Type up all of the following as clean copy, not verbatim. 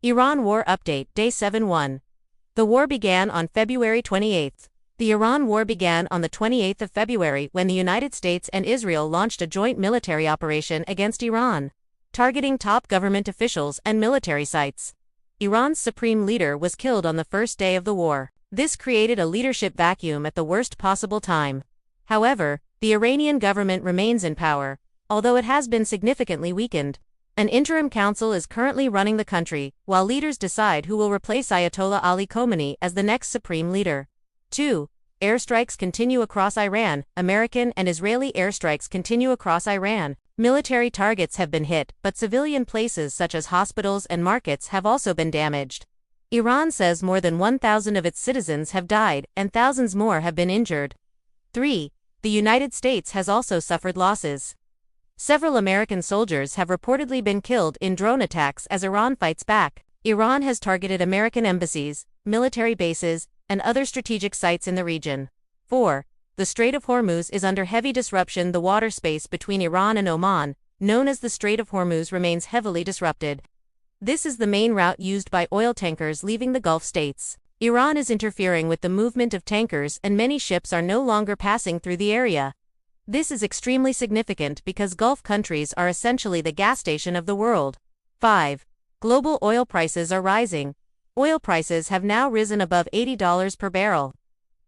Iran War Update Day 7-1. The war began on February 28. The Iran War began on the 28th of February when the United States and Israel launched a joint military operation against Iran, targeting top government officials and military sites. Iran's supreme leader was killed on the first day of the war. This created a leadership vacuum at the worst possible time. However, the Iranian government remains in power, although it has been significantly weakened. An interim council is currently running the country, while leaders decide who will replace Ayatollah Ali Khamenei as the next supreme leader. 2. Airstrikes continue across Iran. American and Israeli airstrikes continue across Iran. Military targets have been hit, but civilian places such as hospitals and markets have also been damaged. Iran says more than 1,000 of its citizens have died and thousands more have been injured. 3. The United States has also suffered losses. Several American soldiers have reportedly been killed in drone attacks as Iran fights back. Iran has targeted American embassies, military bases, and other strategic sites in the region. 4. The Strait of Hormuz is under heavy disruption. The water space between Iran and Oman, known as the Strait of Hormuz, remains heavily disrupted. This is the main route used by oil tankers leaving the Gulf states. Iran is interfering with the movement of tankers and many ships are no longer passing through the area. This is extremely significant because Gulf countries are essentially the gas station of the world. 5. Global oil prices are rising. Oil prices have now risen above $80 per barrel.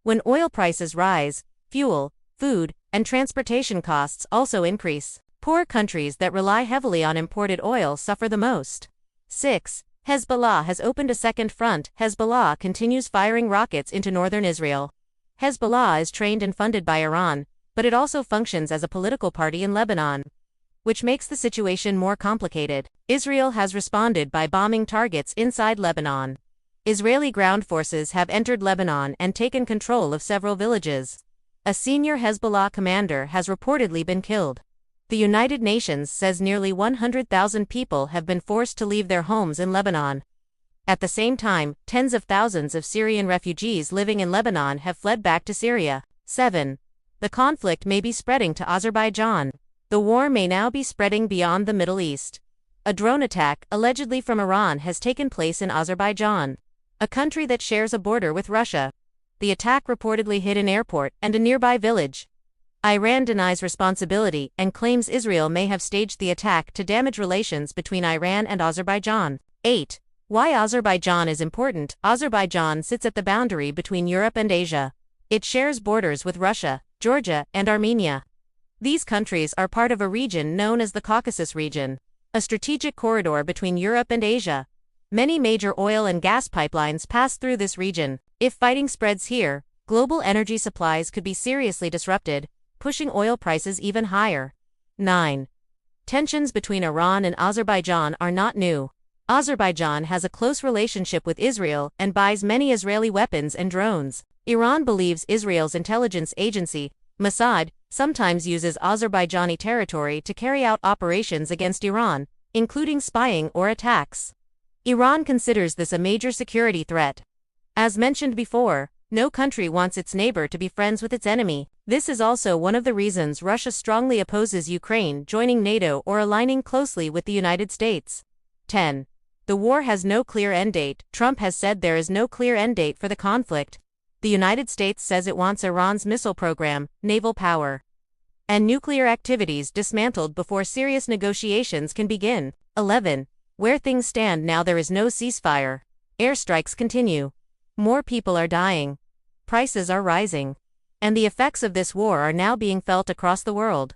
When oil prices rise, fuel, food, and transportation costs also increase. Poor countries that rely heavily on imported oil suffer the most. 6. Hezbollah has opened a second front. Hezbollah continues firing rockets into northern Israel. Hezbollah is trained and funded by Iran, but it also functions as a political party in Lebanon, which makes the situation more complicated. Israel has responded by bombing targets inside Lebanon. Israeli ground forces have entered Lebanon and taken control of several villages. A senior Hezbollah commander has reportedly been killed. The United Nations says nearly 100,000 people have been forced to leave their homes in Lebanon. At the same time, tens of thousands of Syrian refugees living in Lebanon have fled back to Syria. 7. The conflict may be spreading to Azerbaijan. The war may now be spreading beyond the Middle East. A drone attack, allegedly from Iran, has taken place in Azerbaijan, a country that shares a border with Russia. The attack reportedly hit an airport and a nearby village. Iran denies responsibility and claims Israel may have staged the attack to damage relations between Iran and Azerbaijan. 8. Why Azerbaijan is important. Azerbaijan sits at the boundary between Europe and Asia. It shares borders with Russia, Georgia, and Armenia. These countries are part of a region known as the Caucasus region, a strategic corridor between Europe and Asia. Many major oil and gas pipelines pass through this region. If fighting spreads here, global energy supplies could be seriously disrupted, pushing oil prices even higher. 9. Tensions between Iran and Azerbaijan are not new. Azerbaijan has a close relationship with Israel and buys many Israeli weapons and drones. Iran believes Israel's intelligence agency, Mossad, sometimes uses Azerbaijani territory to carry out operations against Iran, including spying or attacks. Iran considers this a major security threat. As mentioned before, no country wants its neighbor to be friends with its enemy. This is also one of the reasons Russia strongly opposes Ukraine joining NATO or aligning closely with the United States. 10. The war has no clear end date. Trump has said there is no clear end date for the conflict. The United States says it wants Iran's missile program, naval power, and nuclear activities dismantled before serious negotiations can begin. 11. Where things stand now, there is no ceasefire. Airstrikes continue. More people are dying. Prices are rising. And the effects of this war are now being felt across the world.